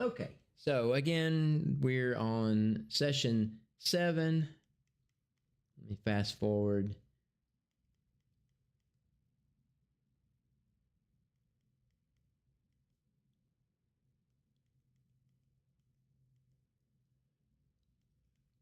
Okay, so again, we're on session 7. Let me fast forward.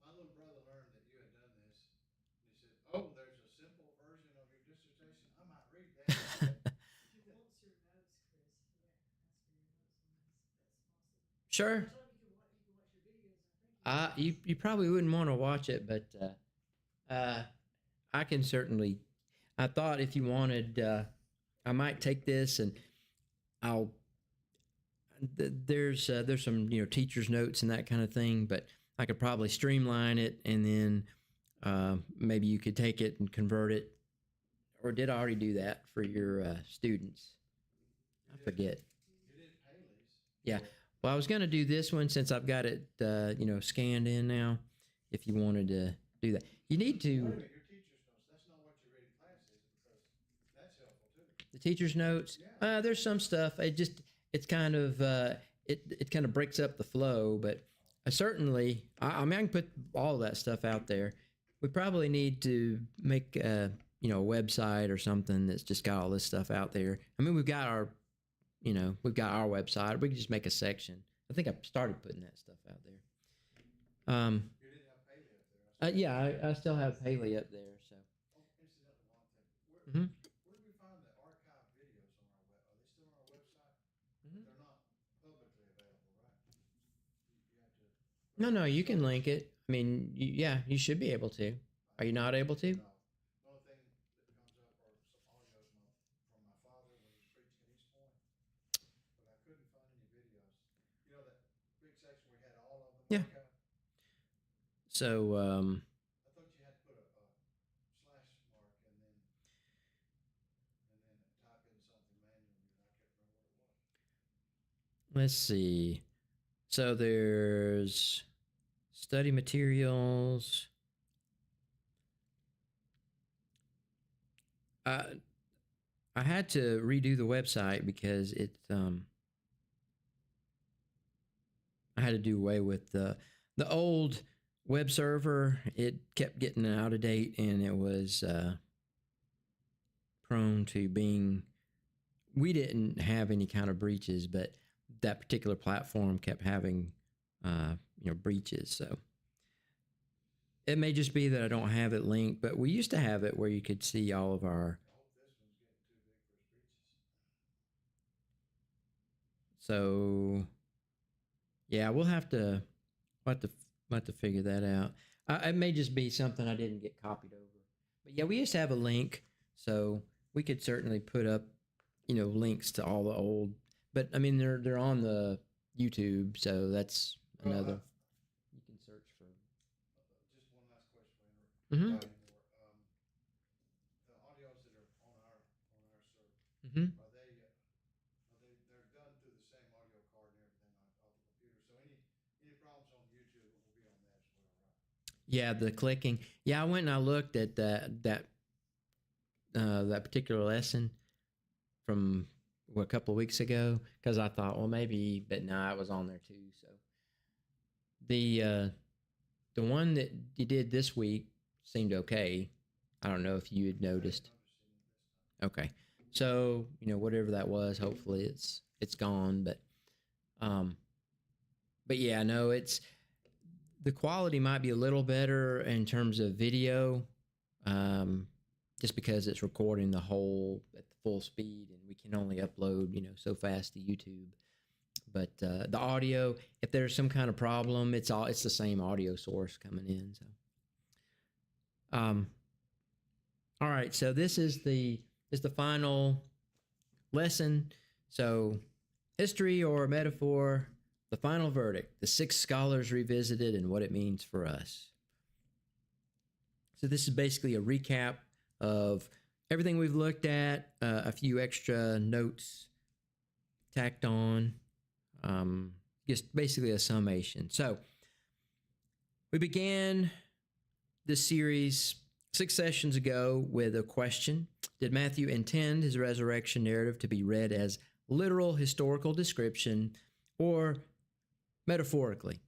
My little brother learned that you had done this, and he said, "Oh, there's a simple version of your dissertation. I might read that." If you want your notes, Chris, you got ask for your notes on this. That's awesome. Sure. I told him you can watch your videos. I think You probably wouldn't want to watch it, but I can certainly. I thought if you wanted, I might take this and I'll. There's some teachers notes and that kind of thing, but I could probably streamline it and then maybe you could take it and convert it, or did I already do that for your students? I forget. you did Paley's. Yeah. Well, I was going to do this one since I've got it, scanned in now. If you wanted to do that, you need to. Wait a minute, your teacher's notes. That's not what you read in class, is it? Because that's helpful too. The teacher's notes. Yeah. There's some stuff. It's kind of it kind of breaks up the flow, but certainly I mean I can put all of that stuff out there. We probably need to make a website or something that's just got all this stuff out there. I mean we've got our website. We can just make a section. I think I started putting that stuff out there. You didn't have Paley up there. Yeah, I still have Haley up there. So. Oh, incidentally, one thing. Mm-hmm. Where do we find the archive videos on our web? Are they still on our website? Mm-hmm. They're not publicly available, right? You have to. No, you can link it. I mean, you should be able to. Are you not able to? No. The only thing that comes up are some audios from my father when he was preaching at East Point, but I couldn't find any videos. You know that big section where we had all of them. Yeah. archived? So, I thought you had to put a slash mark and then type in something manually, and I can't remember what it was. let's see. So there's study materials. I had to redo the website because I had to do away with the old web server. It kept getting out of date and it was prone to being. We didn't have any kind of breaches, but that particular platform kept having breaches. So it may just be that I don't have it linked, but we used to have it where you could see all of our. I hope this one's getting too big for his breeches. So yeah, we'll have to figure that out. It may just be something I didn't get copied over, but yeah, we used to have a link, so we could certainly put up links to all the old. But I mean, they're on the YouTube, so that's another. You can search for. Just one last question for Mm-hmm. anymore. The audios that are on our server, Mm-hmm. they're done through the same audio card and everything off the computer. So any problems on YouTube will be on that as well, right? Yeah, the clicking. Yeah, I went and I looked at that particular lesson from a couple of weeks ago because I thought, well, maybe, but no, it was on there too. So the one that you did this week seemed okay. I don't know if you had noticed. Okay, so whatever that was, hopefully it's gone. But yeah, no, it's the quality might be a little better in terms of video, just because it's recording the whole at full speed, and we can only upload so fast to YouTube. But the audio, if there's some kind of problem, it's the same audio source coming in. So, all right. So this is the final lesson. So, history or metaphor, the final verdict, the 6 scholars revisited and what it means for us. So this is basically a recap of everything we've looked at, a few extra notes tacked on, just basically a summation. So we began this series 6 sessions ago with a question. Did Matthew intend his resurrection narrative to be read as literal historical description, or metaphorically.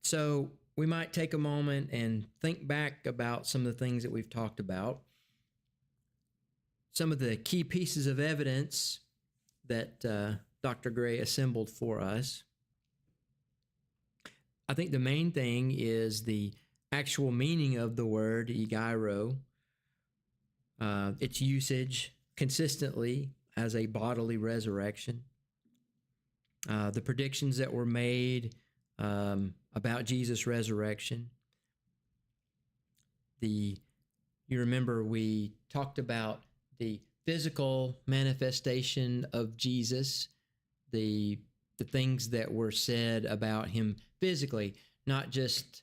So we might take a moment and think back about some of the things that we've talked about, some of the key pieces of evidence that Dr. Gray assembled for us. I think the main thing is the actual meaning of the word egeiro, its usage consistently as a bodily resurrection, the predictions that were made about Jesus' resurrection. You remember we talked about the physical manifestation of Jesus, the things that were said about him physically, not just,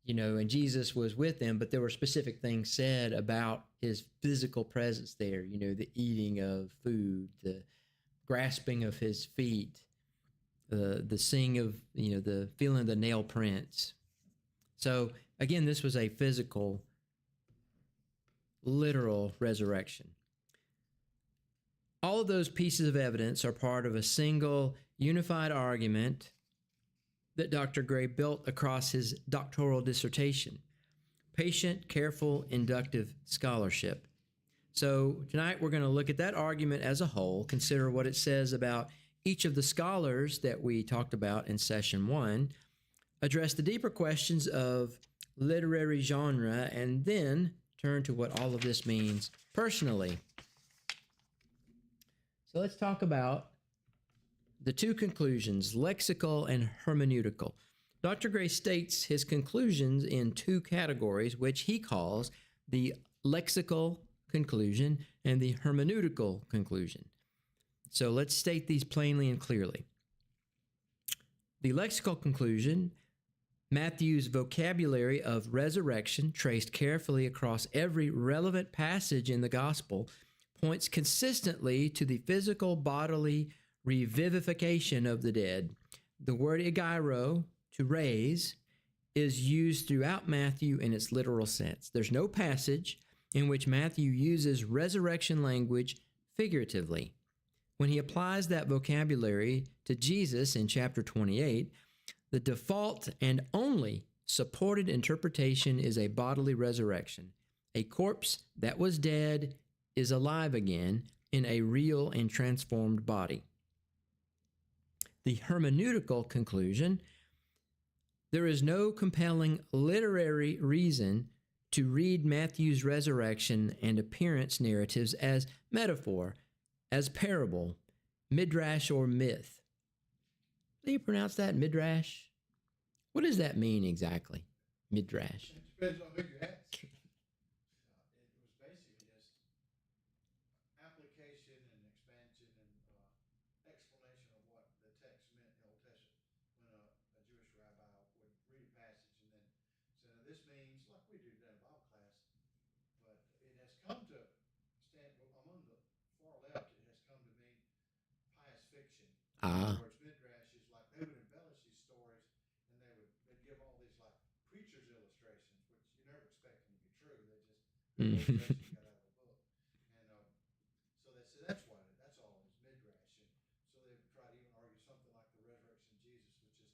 and Jesus was with them, but there were specific things said about his physical presence there, the eating of food, the grasping of his feet, the seeing of, the feeling of the nail prints. So again, this was a physical, literal resurrection. All of those pieces of evidence are part of a single unified argument that Dr. Gray built across his doctoral dissertation, Patient, Careful, Inductive Scholarship. So tonight we're going to look at that argument as a whole, consider what it says about each of the scholars that we talked about in session 1, address the deeper questions of literary genre, and then turn to what all of this means personally. So let's talk about the two conclusions, lexical and hermeneutical. Dr. Gray states his conclusions in two categories, which he calls the lexical conclusion and the hermeneutical conclusion. So let's state these plainly and clearly. The lexical conclusion, Matthew's vocabulary of resurrection, traced carefully across every relevant passage in the gospel, points consistently to the physical bodily revivification of the dead. The word egeiro, to raise, is used throughout Matthew in its literal sense. There's no passage in which Matthew uses resurrection language figuratively. When he applies that vocabulary to Jesus in chapter 28, the default and only supported interpretation is a bodily resurrection. A corpse that was dead is alive again in a real and transformed body. The hermeneutical conclusion, there is no compelling literary reason to read Matthew's resurrection and appearance narratives as metaphor, as parable, midrash, or myth. Do you pronounce that midrash? What does that mean exactly, midrash? It depends on who you ask. It was basically just application and expansion and explanation of what the text meant in the Old Testament. When a Jewish rabbi would read a passage and then say, now this means, like we do today in Bible class, but it has come to stand among the far left, it has come to mean pious fiction. In other words, midrash is like they would embellish these stories and they'd give all these like preacher's illustrations, which you never expect them to be true. They just illustrations got out of a book, and so they said that's all it is, midrash. And so they try to even argue something like the resurrection of Jesus, which is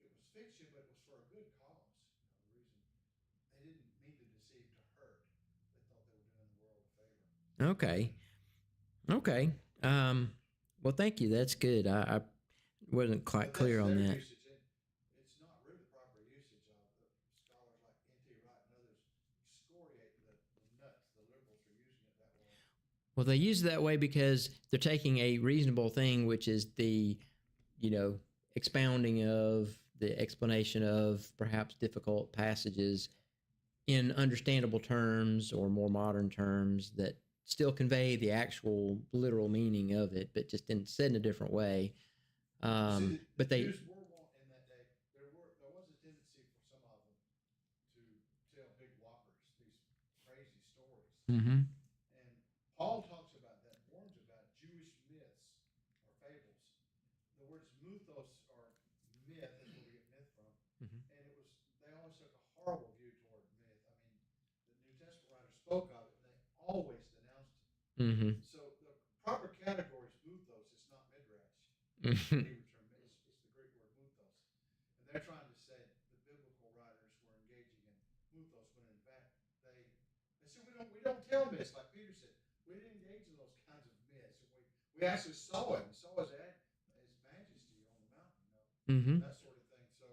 it was fiction, but it was for a good cause. The reason they didn't mean to deceive to hurt. They thought they were doing the world a favor. Okay. Well, thank you. That's good. I wasn't quite clear on that. Usage. It's not really the proper usage of the scholars like N.T. Wright and others excoriate the nuts. The liberals are using it that way. Well, they use it that way because they're taking a reasonable thing, which is the, expounding of the explanation of perhaps difficult passages in understandable terms or more modern terms that still convey the actual literal meaning of it, but just said in a different way. But they Jews were in that day. There was a tendency for some of them to tell big whoppers, these crazy stories. Mm-hmm. And Paul talks about that, warns about Jewish myths or fables. The words mythos or myth is where we get myth from. Mm-hmm. And they always took a horrible view toward myth. I mean, the New Testament writers spoke of it and they always denounced it. Mm-hmm. So the proper category is mythos, it's not midrash. Mhm. Hebrew term. It's the Greek word muthos. And they're trying to say the biblical writers were engaging in muthos when in fact they said we don't tell myths like Peter said. We didn't engage in those kinds of myths. We actually saw it. We saw his majesty on the mountain, Mm-hmm. that sort of thing. So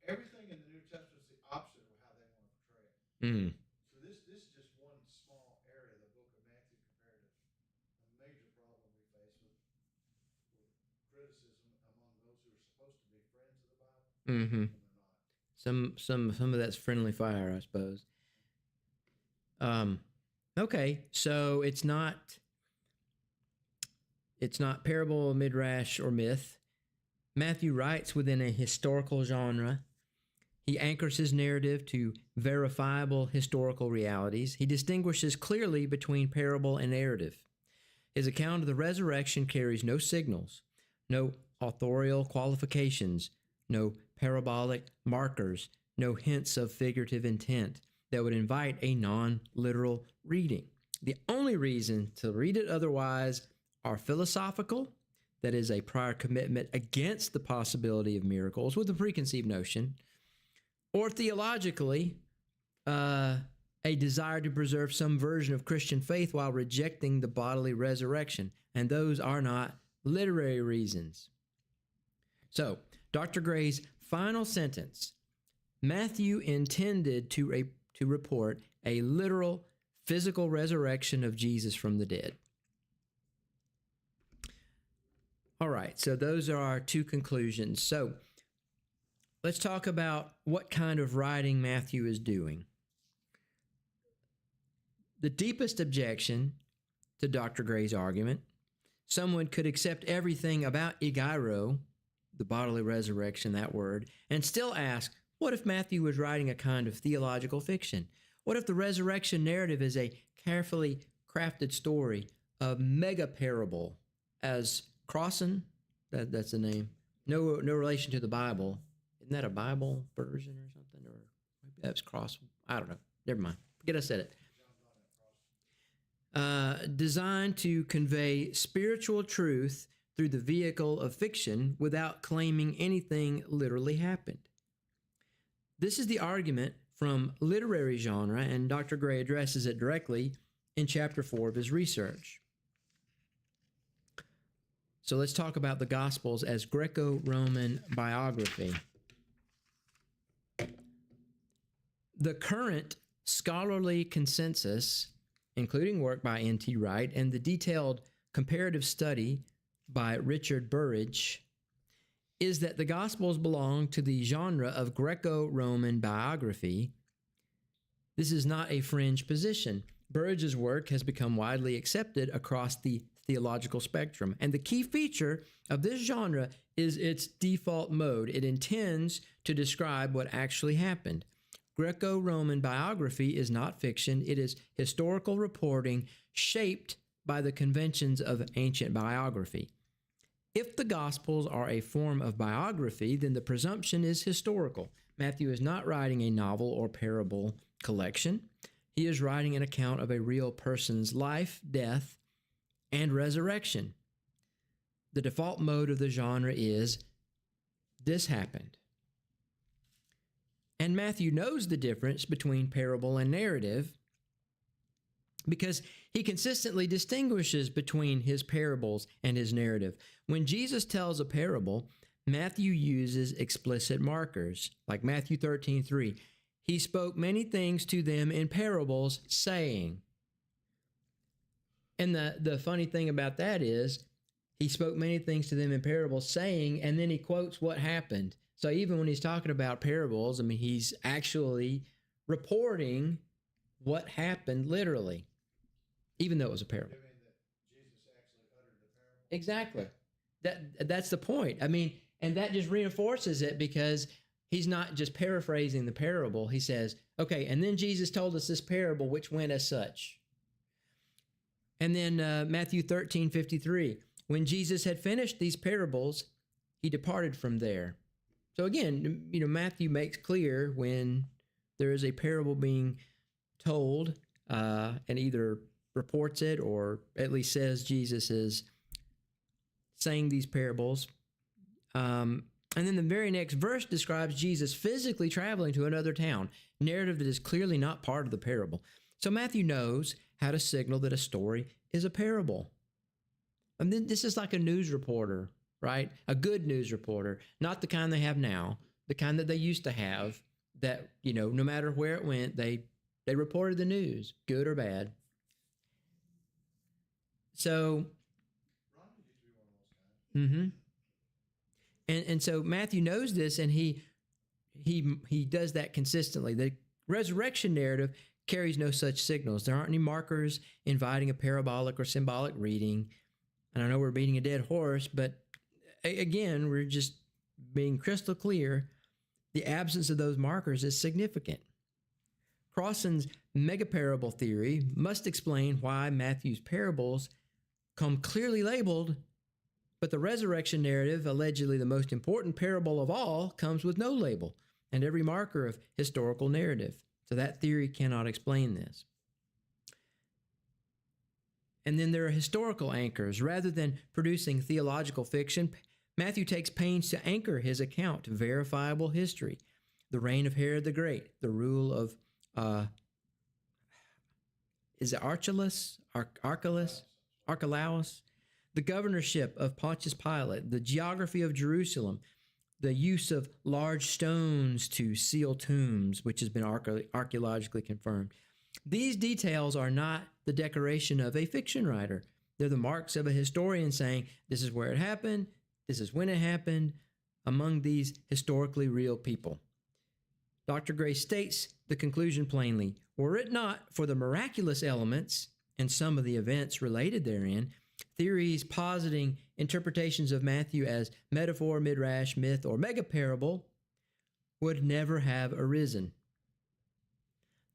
everything in the New Testament is the opposite of how they want to portray it. Mm. So this is just one small area of the book of Matthew compared to a major problem we face with criticism among those who are supposed to be friends of the Bible, Mm-hmm. and they're not. Some of that's friendly fire, I suppose. Um, okay, so it's not parable, midrash, or myth. Matthew writes within a historical genre. He anchors his narrative to verifiable historical realities. He distinguishes clearly between parable and narrative. His account of the resurrection carries no signals, no authorial qualifications, no parabolic markers, no hints of figurative intent that would invite a non literal reading. The only reason to read it otherwise are philosophical, that is, a prior commitment against the possibility of miracles with a preconceived notion, or theologically, a desire to preserve some version of Christian faith while rejecting the bodily resurrection. And those are not literary reasons. So, Dr. Gray's final sentence: Matthew intended to report a literal physical resurrection of Jesus from the dead. All right, so those are our two conclusions. So, let's talk about what kind of writing Matthew is doing. The deepest objection to Dr. Gray's argument: someone could accept everything about Egeiro, the bodily resurrection, that word, and still ask, what if Matthew was writing a kind of theological fiction? What if the resurrection narrative is a carefully crafted story, a mega parable, as Crossan, that's the name, no relation to the Bible. Isn't that a Bible version or something? Or maybe that's Cross. I don't know. Never mind. Forget I said it. Designed to convey spiritual truth through the vehicle of fiction without claiming anything literally happened. This is the argument from literary genre, and Dr. Gray addresses it directly in chapter 4 of his research. So let's talk about the Gospels as Greco-Roman biography. The current scholarly consensus, including work by N.T. Wright and the detailed comparative study by Richard Burridge, is that the Gospels belong to the genre of Greco-Roman biography. This is not a fringe position. Burridge's work has become widely accepted across the theological spectrum, and the key feature of this genre is its default mode. It intends to describe what actually happened. Greco-Roman biography is not fiction. It is historical reporting shaped by the conventions of ancient biography. If the Gospels are a form of biography, then the presumption is historical. Matthew is not writing a novel or parable collection. He is writing an account of a real person's life, death, and resurrection. The default mode of the genre is, this happened. And Matthew knows the difference between parable and narrative because he consistently distinguishes between his parables and his narrative. When Jesus tells a parable, Matthew uses explicit markers, like Matthew 13:3. He spoke many things to them in parables, saying. And the funny thing about that is, he spoke many things to them in parables, saying, and then he quotes what happened. So even when he's talking about parables, I mean, he's actually reporting what happened literally, even though it was a parable. You mean that Jesus actually uttered the parable? Exactly. That's the point. I mean, and that just reinforces it because he's not just paraphrasing the parable. He says, okay, and then Jesus told us this parable, which went as such. And then Matthew 13:53, when Jesus had finished these parables, he departed from there. So again, Matthew makes clear when there is a parable being told and either reports it or at least says Jesus is saying these parables. And then the very next verse describes Jesus physically traveling to another town, narrative that is clearly not part of the parable. So Matthew knows how to signal that a story is a parable. And then this is like a news reporter, right? A good news reporter, not the kind they have now, the kind that they used to have that, no matter where it went, they reported the news, good or bad. So, Ron used to be one of those guys. And so Matthew knows this, and he does that consistently. The resurrection narrative carries no such signals. There aren't any markers inviting a parabolic or symbolic reading. And I know we're beating a dead horse, but again, we're just being crystal clear. The absence of those markers is significant. Crossan's megaparable theory must explain why Matthew's parables come clearly labeled, but the resurrection narrative, allegedly the most important parable of all, comes with no label and every marker of historical narrative. So that theory cannot explain this. And then there are historical anchors. Rather than producing theological fiction, Matthew takes pains to anchor his account to verifiable history. The reign of Herod the Great, the rule of, is it Archelaus? Archelaus? The governorship of Pontius Pilate, the geography of Jerusalem, the use of large stones to seal tombs, which has been archaeologically confirmed. These details are not the decoration of a fiction writer. They're the marks of a historian saying, this is where it happened, this is when it happened, among these historically real people. Dr. Gray states the conclusion plainly. Were it not for the miraculous elements and some of the events related therein, theories positing interpretations of Matthew as metaphor, midrash, myth, or megaparable would never have arisen.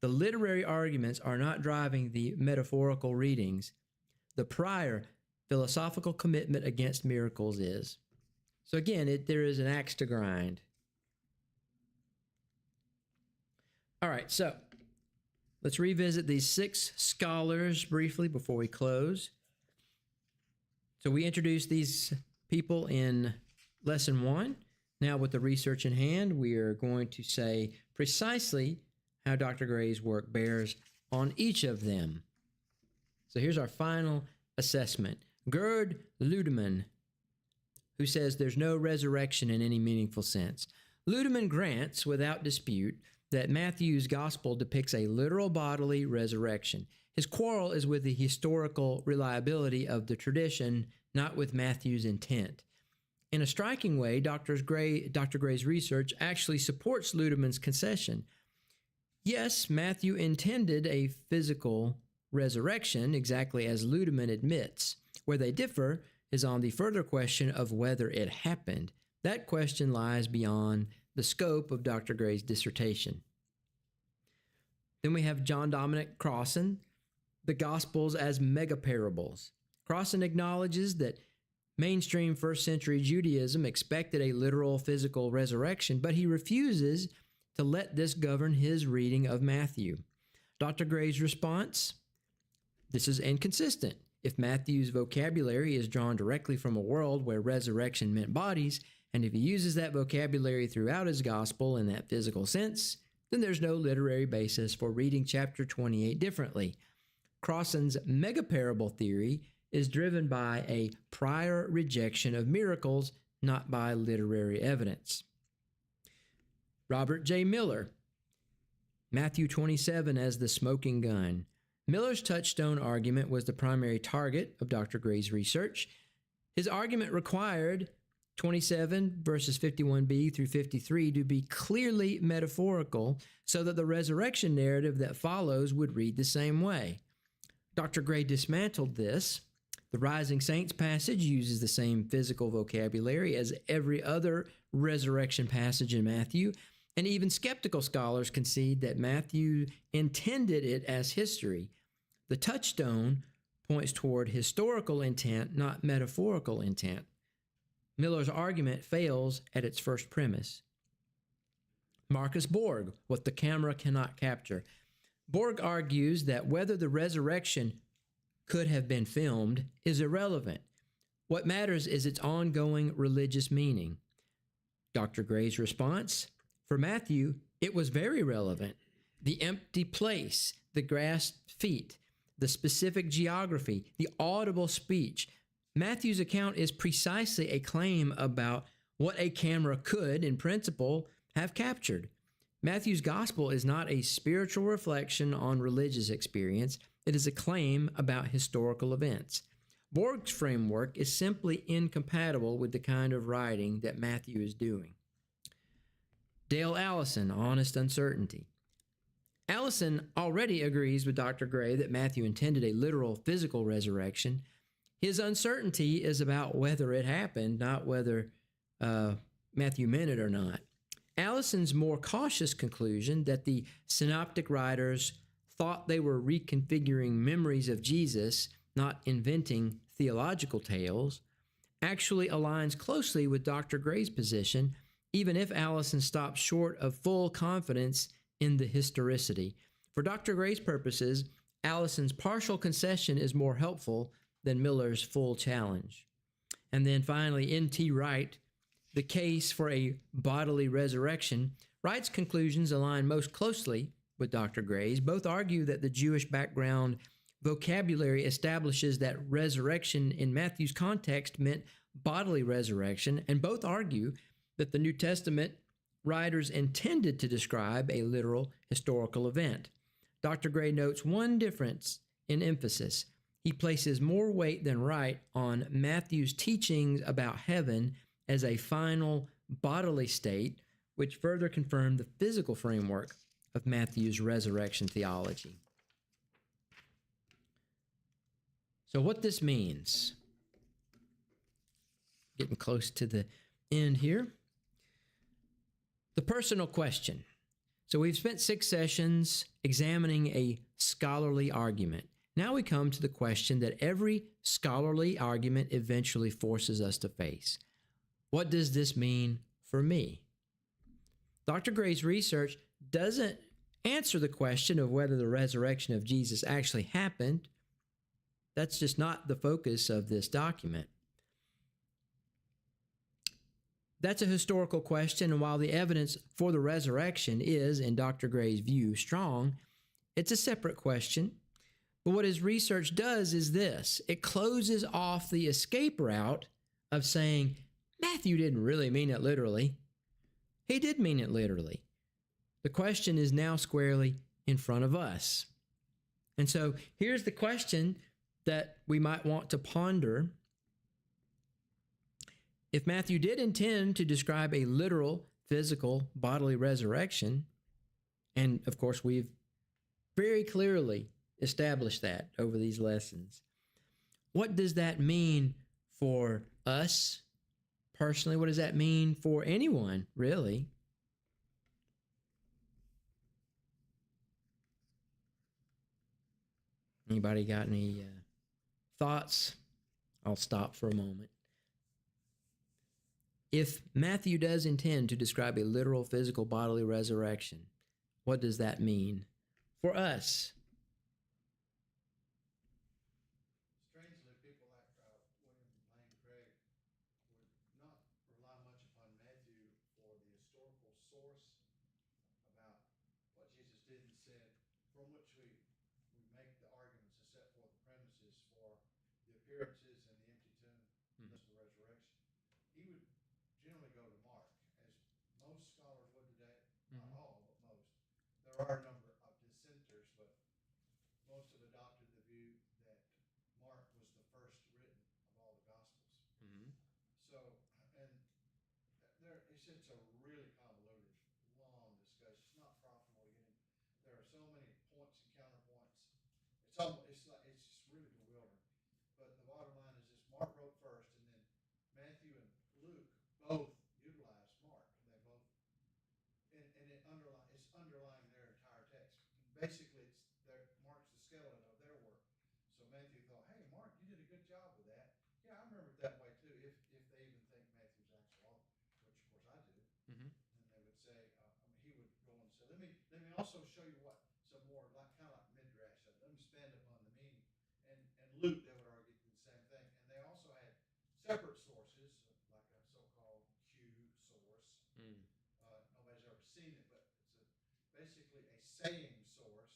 The literary arguments are not driving the metaphorical readings. The prior philosophical commitment against miracles is. So again, there is an axe to grind. All right, so let's revisit these 6 scholars briefly before we close. So we introduced these people in lesson 1. Now with the research in hand, we are going to say precisely how Dr. Gray's work bears on each of them. So here's our final assessment. Gerd Ludemann, who says there's no resurrection in any meaningful sense. Ludemann grants, without dispute, that Matthew's gospel depicts a literal bodily resurrection. His quarrel is with the historical reliability of the tradition, not with Matthew's intent. In a striking way, Dr. Gray's research actually supports Ludemann's concession. Yes, Matthew intended a physical resurrection, exactly as Ludemann admits. Where they differ is on the further question of whether it happened. That question lies beyond the scope of Dr. Gray's dissertation. Then we have John Dominic Crossan, the Gospels as megaparables. Crossan acknowledges that mainstream first century Judaism expected a literal physical resurrection, but he refuses to let this govern his reading of Matthew. Dr. Gray's response, this is inconsistent. If Matthew's vocabulary is drawn directly from a world where resurrection meant bodies, and if he uses that vocabulary throughout his gospel in that physical sense, then there's no literary basis for reading chapter 28 differently. Crossan's megaparable theory is driven by a prior rejection of miracles, not by literary evidence. Robert J. Miller, Matthew 27 as the smoking gun. Miller's touchstone argument was the primary target of Dr. Gray's research. His argument required 27 verses 51b through 53 to be clearly metaphorical so that the resurrection narrative that follows would read the same way. Dr. Gray dismantled this. The Rising Saints passage uses the same physical vocabulary as every other resurrection passage in Matthew, and even skeptical scholars concede that Matthew intended it as history. The touchstone points toward historical intent, not metaphorical intent. Miller's argument fails at its first premise. Marcus Borg, what the camera cannot capture. Borg argues that whether the resurrection could have been filmed is irrelevant. What matters is its ongoing religious meaning. Dr. Gray's response: for Matthew, it was very relevant. The empty place, the grasped feet, the specific geography, the audible speech. Matthew's account is precisely a claim about what a camera could, in principle, have captured. Matthew's gospel is not a spiritual reflection on religious experience, it is a claim about historical events. Borg's framework is simply incompatible with the kind of writing that Matthew is doing. Dale Allison, Honest Uncertainty. Allison already agrees with Dr. Gray that Matthew intended a literal physical resurrection. His uncertainty is about whether it happened, not whether Matthew meant it or not. Allison's more cautious conclusion that the synoptic writers thought they were reconfiguring memories of Jesus, not inventing theological tales, actually aligns closely with Dr. Gray's position, even if Allison stops short of full confidence in the historicity. For Dr. Gray's purposes, Allison's partial concession is more helpful than Miller's full challenge. And then finally, N.T. Wright, The Case for a Bodily Resurrection. Wright's conclusions align most closely with Dr. Gray's. Both argue that the Jewish background vocabulary establishes that resurrection in Matthew's context meant bodily resurrection, and both argue that the New Testament writers intended to describe a literal historical event. Dr. Gray notes one difference in emphasis. He places more weight than Wright on Matthew's teachings about heaven as a final bodily state, which further confirmed the physical framework of Matthew's resurrection theology. So what this means, getting close to the end here, the personal question. So we've spent 6 sessions examining a scholarly argument. Now we come to the question that every scholarly argument eventually forces us to face. What does this mean for me? Dr. Gray's research doesn't answer the question of whether the resurrection of Jesus actually happened. That's just not the focus of this document. That's a historical question, and while the evidence for the resurrection is, in Dr. Gray's view, strong, it's a separate question. But what his research does is this: it closes off the escape route of saying, Matthew didn't really mean it literally. He did mean it literally. The question is now squarely in front of us. And so here's the question that we might want to ponder. If Matthew did intend to describe a literal, physical, bodily resurrection, and of course we've very clearly established that over these lessons, what does that mean for us personally? What does that mean for anyone, really? Anybody got any thoughts? I'll stop for a moment. If Matthew does intend to describe a literal, physical, bodily resurrection, what does that mean for us? Strangely, people like William Lane Craig would not rely much upon Matthew for the historical source about what Jesus did and said, from which we make the arguments and set forth the premises for the appearances and the empty tomb, and the resurrection. He would generally go to Mark, as most scholars would today. Not all, but most. There are a number of dissenters, but most have adopted the view that Mark was the first written of all the Gospels. So, and it's a really convoluted, long discussion. It's not profitable to get in. There are so many points and counterpoints. It's just really bewildering. But the bottom line is this: Mark wrote first, and then Matthew and Luke both utilize Mark. They both, and it's underlying their entire text. Basically, Mark's the skeleton of their work. So Matthew thought, hey, Mark, you did a good job with that. Yeah, I remember it that way too. If they even think Matthew's actual author, which of course I do, and they would say, he would go on and say, let me also show you what some more kind of like midrash. Let me expand upon the meaning. And Luke, they would argue, did the same thing. And they also had saying source.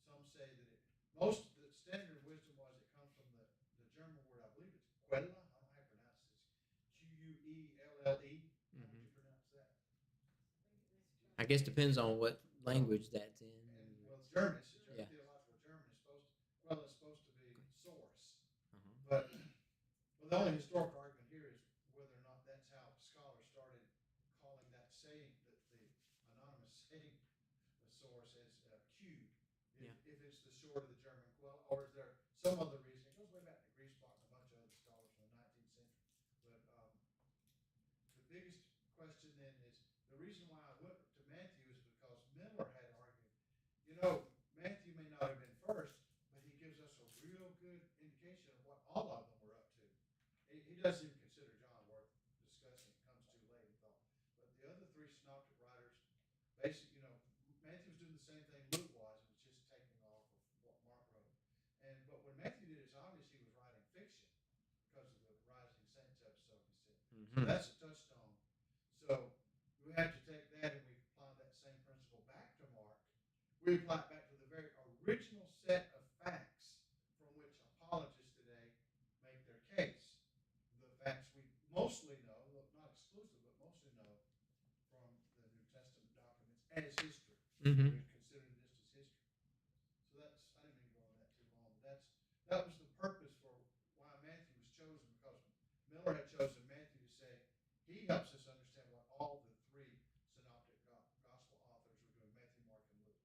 Some say that most the standard wisdom was it comes from the German word, I believe it's quella. I don't know how you pronounce this. Quelle. How would you pronounce that? I guess depends on what language that's in. And well, German, it's a Yeah. theological German. It's supposed to, well, it's supposed to be source, Uh-huh. but well, the only historical argument here is whether or not that's how scholars started calling that saying, the anonymous saying, the source as Q. If it's the short of the German quell, or is there some other reason? It goes way back to Griesbach and a bunch of other scholars from the 19th century. But the biggest question then is the reason why I went to Matthew is because Miller had argued, you know, Matthew may not have been first, but he gives us a real good indication of what all of them were up to. He doesn't even consider John worth discussing. It comes too late, he thought. But the other three synoptic writers, basically, you know, Matthew was doing the same thing Luke was. It was just taking off of what Mark wrote. But when Matthew did it, it's obvious he was writing fiction because of the Rising Saints episode, he said. So that's a touchstone. So we have to take that and we apply that same principle back to Mark. We apply it back to the very original set of facts from which apologists today make their case. The facts we mostly know, not exclusive, but mostly know from the New Testament documents as history. Mm-hmm. We consider this as history. So that's, I didn't mean to go on that too long, but that was the purpose for why Matthew was chosen, because Miller had chosen Matthew to say he helps us understand what all the three synoptic gospel authors were doing, Matthew, Mark, and Luke.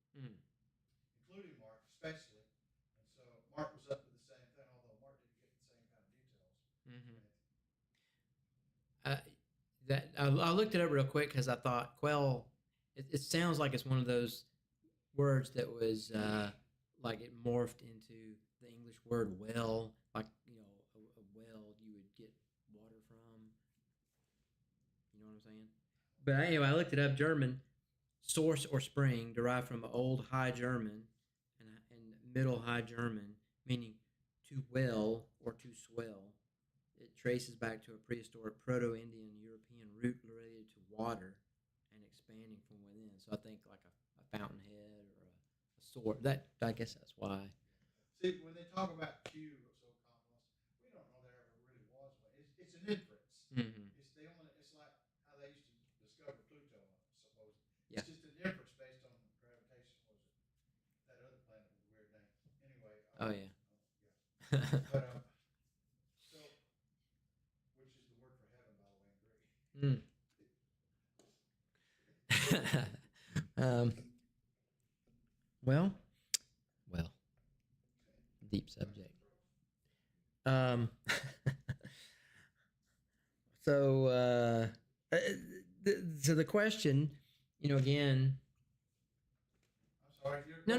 Including Mark especially. And so Mark was up to the same thing, although Mark didn't get the same kind of details. I looked it up real quick because I thought quell. It sounds like it's one of those words that was like it morphed into the English word well, like a well you would get water from. You know what I'm saying? But anyway, I looked it up. German source or spring derived from Old High German and Middle High German, meaning to well or to swell. It traces back to a prehistoric Proto-Indian European root related to water and expanding from within. So I think like a fountainhead or a sword. That I guess that's why. See, when they talk about Q, so complex, we don't know there ever really was one. It's an inference. Mm-hmm. It's like how they used to discover Pluto, supposedly. Yeah. It's just an inference based on gravitation. Was it that other planet with a weird name? Anyway. Oh yeah. But so, which is the word for heaven, by the way, in Greek. Well, deep subject. So the question, again. I'm sorry. No.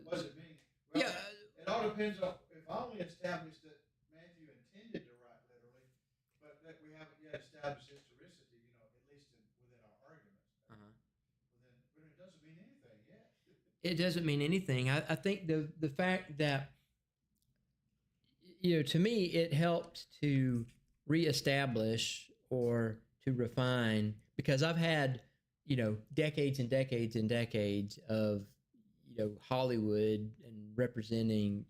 What does it mean? Well, Yeah. It all depends on if I only established that Matthew intended to write literally, but that we haven't yet established historicity, at least within our arguments. But it doesn't mean anything yet. It doesn't mean anything. I think the fact that, to me, it helped to reestablish or to refine, because I've had, decades and decades and decades of, Hollywood and representing,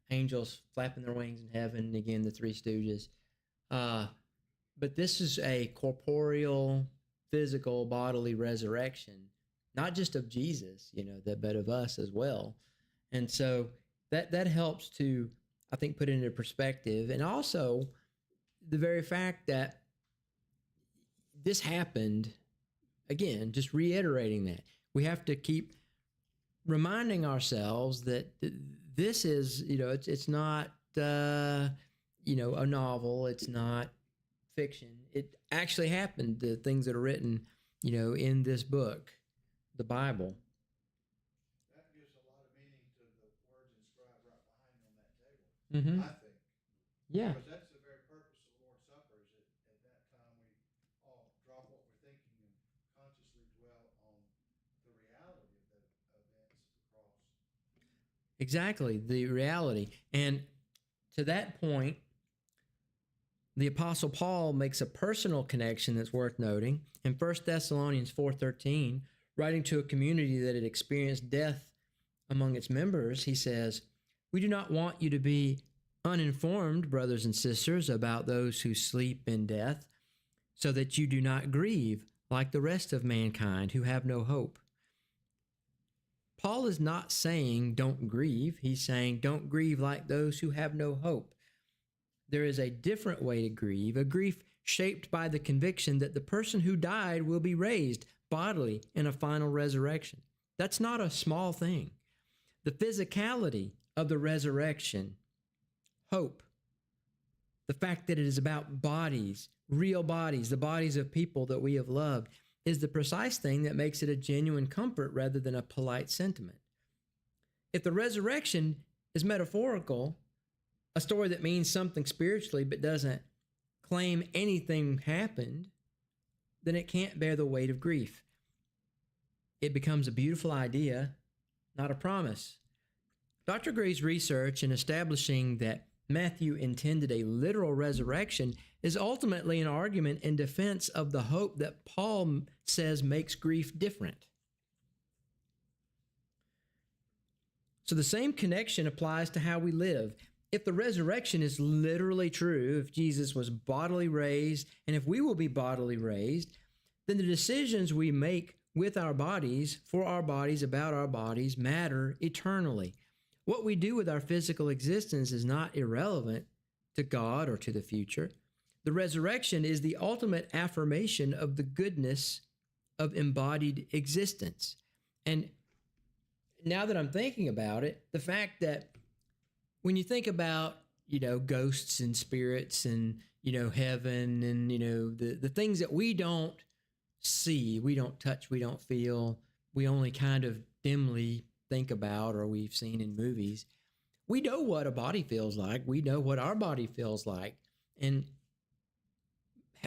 angels flapping their wings in heaven, again, the Three Stooges. But this is a corporeal, physical, bodily resurrection, not just of Jesus, but of us as well. And so that helps to, I think, put it into perspective. And also the very fact that this happened, again, just reiterating that. We have to keep reminding ourselves that this is, it's not, a novel. It's not fiction. It actually happened, the things that are written, in this book, the Bible. That gives a lot of meaning to the words inscribed right behind you on that table, Mm-hmm. I think. Yeah. Because that's the very purpose of the Lord's Supper, is that at that time we all drop what we're thinking and consciously dwell on the reality of the events of the cross. Exactly, the reality. And to that point, the Apostle Paul makes a personal connection that's worth noting. In 1 Thessalonians 4:13, Writing to a community that had experienced death among its members, he says, "We do not want you to be uninformed, brothers and sisters, about those who sleep in death, so that you do not grieve like the rest of mankind who have no hope." Paul is not saying don't grieve. He's saying don't grieve like those who have no hope. There is a different way to grieve, a grief shaped by the conviction that the person who died will be raised bodily in a final resurrection. That's not a small thing. The physicality of the resurrection, hope, the fact that it is about bodies, real bodies, the bodies of people that we have loved, is the precise thing that makes it a genuine comfort rather than a polite sentiment. If the resurrection is metaphorical, a story that means something spiritually but doesn't claim anything happened, then it can't bear the weight of grief. It becomes a beautiful idea, not a promise. Dr. Gray's research in establishing that Matthew intended a literal resurrection is ultimately an argument in defense of the hope that Paul says makes grief different. So the same connection applies to how we live. If the resurrection is literally true, if Jesus was bodily raised, and if we will be bodily raised, then the decisions we make with our bodies, for our bodies, about our bodies, matter eternally. What we do with our physical existence is not irrelevant to God or to the future. The resurrection is the ultimate affirmation of the goodness of embodied existence. And now that I'm thinking about it, the fact that when you think about, ghosts and spirits and, heaven and, the things that we don't see, we don't touch, we don't feel, we only kind of dimly think about or we've seen in movies, we know what a body feels like. We know what our body feels like. And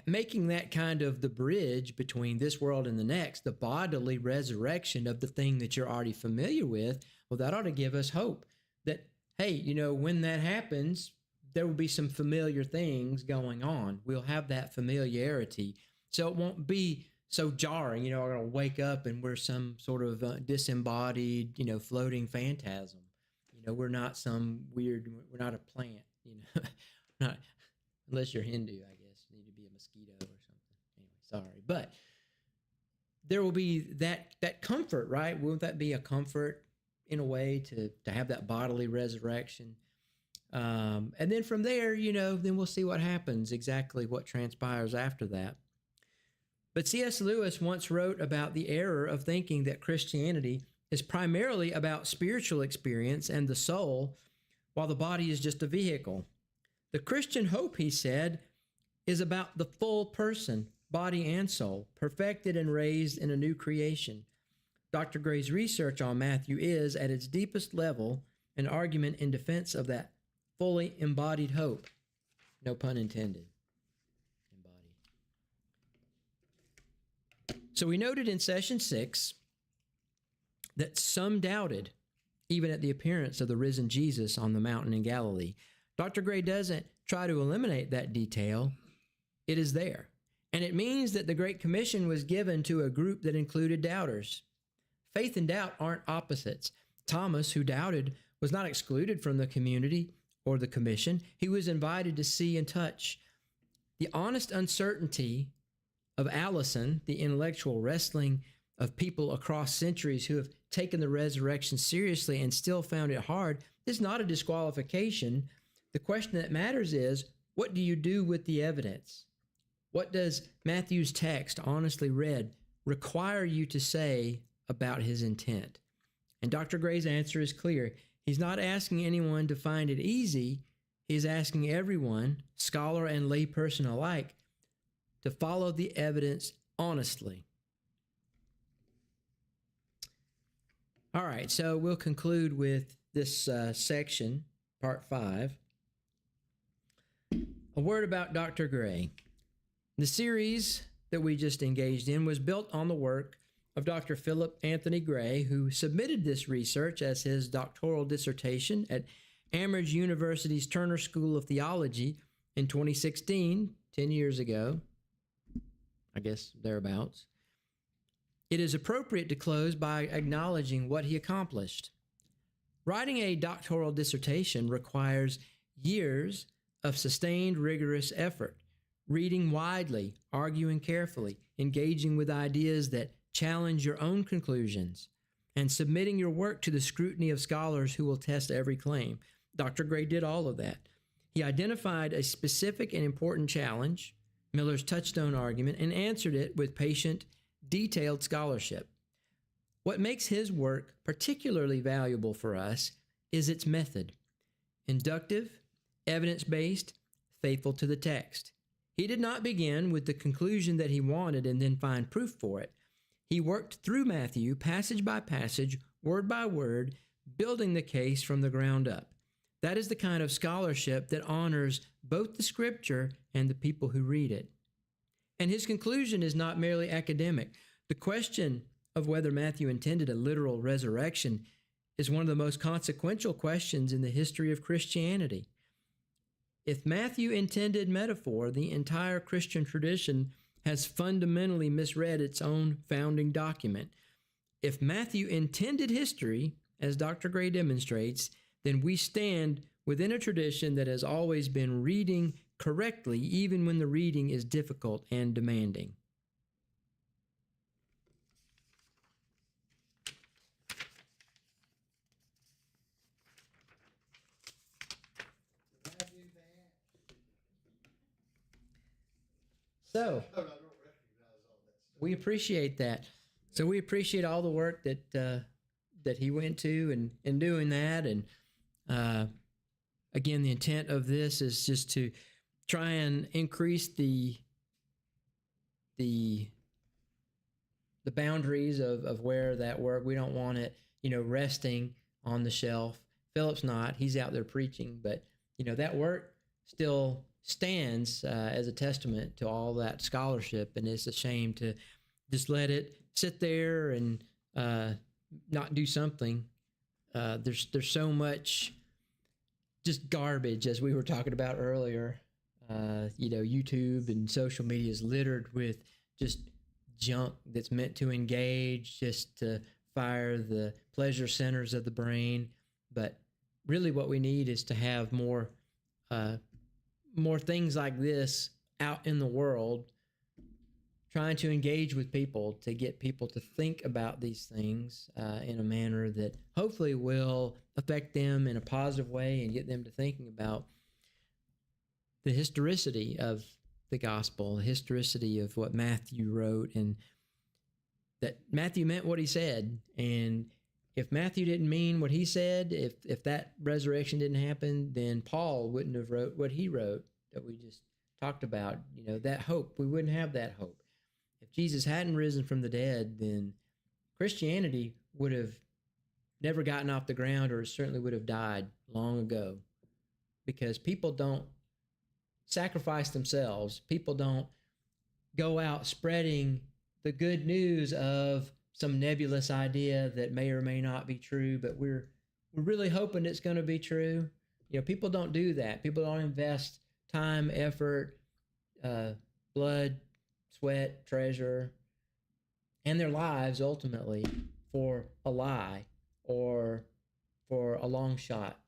making that kind of the bridge between this world and the next, the bodily resurrection of the thing that you're already familiar with, well, that ought to give us hope that, hey, when that happens, there will be some familiar things going on. We'll have that familiarity. So it won't be so jarring, we're going to wake up and we're some sort of disembodied, floating phantasm. We're not some weird, we're not a plant, not, unless you're Hindu, I guess, you need to be a mosquito or something. Anyway, sorry. But there will be that comfort, right? Won't that be a comfort in a way to have that bodily resurrection? And then from there, then we'll see what happens, exactly what transpires after that. But C.S. Lewis once wrote about the error of thinking that Christianity is primarily about spiritual experience and the soul, while the body is just a vehicle. The Christian hope, he said, is about the full person, body and soul, perfected and raised in a new creation. Dr. Gray's research on Matthew is, at its deepest level, an argument in defense of that fully embodied hope. No pun intended. So we noted in session 6 that some doubted even at the appearance of the risen Jesus on the mountain in Galilee. Dr. Gray doesn't try to eliminate that detail. It is there. And it means that the Great Commission was given to a group that included doubters. Faith and doubt aren't opposites. Thomas, who doubted, was not excluded from the community or the commission. He was invited to see and touch. The honest uncertainty of Allison, the intellectual wrestling of people across centuries who have taken the resurrection seriously and still found it hard, is not a disqualification. The question that matters is, what do you do with the evidence? What does Matthew's text, honestly read, require you to say about his intent? And Dr. Gray's answer is clear. He's not asking anyone to find it easy. He's asking everyone, scholar and layperson alike, to follow the evidence honestly. All right, so we'll conclude with this section, part 5. A word about Dr. Gray. The series that we just engaged in was built on the work of Dr. Philip Anthony Gray, who submitted this research as his doctoral dissertation at Amherst University's Turner School of Theology in 2016, 10 years ago, I guess thereabouts. It is appropriate to close by acknowledging what he accomplished. Writing a doctoral dissertation requires years of sustained, rigorous effort, reading widely, arguing carefully, engaging with ideas that challenge your own conclusions, and submitting your work to the scrutiny of scholars who will test every claim. Dr. Gray did all of that. He identified a specific and important challenge, Miller's touchstone argument, and answered it with patient, detailed scholarship. What makes his work particularly valuable for us is its method: inductive, evidence-based, faithful to the text. He did not begin with the conclusion that he wanted and then find proof for it. He worked through Matthew, passage by passage, word by word, building the case from the ground up. That is the kind of scholarship that honors both the Scripture and the people who read it. And his conclusion is not merely academic. The question of whether Matthew intended a literal resurrection is one of the most consequential questions in the history of Christianity. If Matthew intended metaphor, the entire Christian tradition has fundamentally misread its own founding document. If Matthew intended history, as Dr. Gray demonstrates, then we stand within a tradition that has always been reading correctly, even when the reading is difficult and demanding. So, we appreciate that. So we appreciate all the work that he went to in doing that. And again, the intent of this is just to try and increase the boundaries of where that work. We don't want it, resting on the shelf. Philip's not. He's out there preaching, but that work still stands as a testament to all that scholarship, and it's a shame to just let it sit there and not do something. There's so much just garbage, as we were talking about earlier. YouTube and social media is littered with just junk that's meant to engage, just to fire the pleasure centers of the brain. But really what we need is to have more things like this out in the world, trying to engage with people, to get people to think about these things in a manner that hopefully will affect them in a positive way and get them to thinking about the historicity of the gospel, the historicity of what Matthew wrote, and that Matthew meant what he said. And if Matthew didn't mean what he said, if that resurrection didn't happen, then Paul wouldn't have wrote what he wrote that we just talked about. That hope, we wouldn't have that hope. If Jesus hadn't risen from the dead, then Christianity would have never gotten off the ground, or certainly would have died long ago, because people don't sacrifice themselves. People don't go out spreading the good news of some nebulous idea that may or may not be true, but we're really hoping it's going to be true. People don't do that. People don't invest time, effort, blood, sweat, treasure, and their lives ultimately for a lie or for a long shot.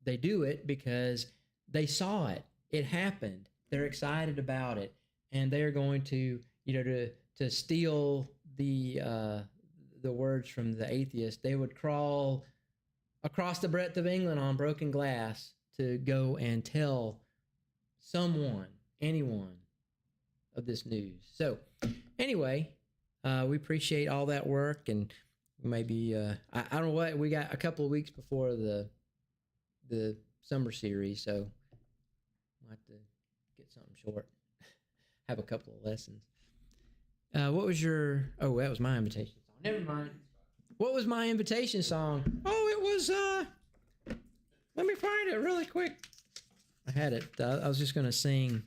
They do it because they saw it. It happened. They're excited about it, and they're going to, to steal the words from the atheist. They would crawl across the breadth of England on broken glass to go and tell someone, anyone, of this news. So, anyway, we appreciate all that work, and maybe I don't know what, we got a couple of weeks before the summer series, so we'll have to get something short. Have a couple of lessons. What was your? Oh, that was my invitation song. Never mind. What was my invitation song? Oh, it was. Let me find it really quick. I had it. I was just gonna sing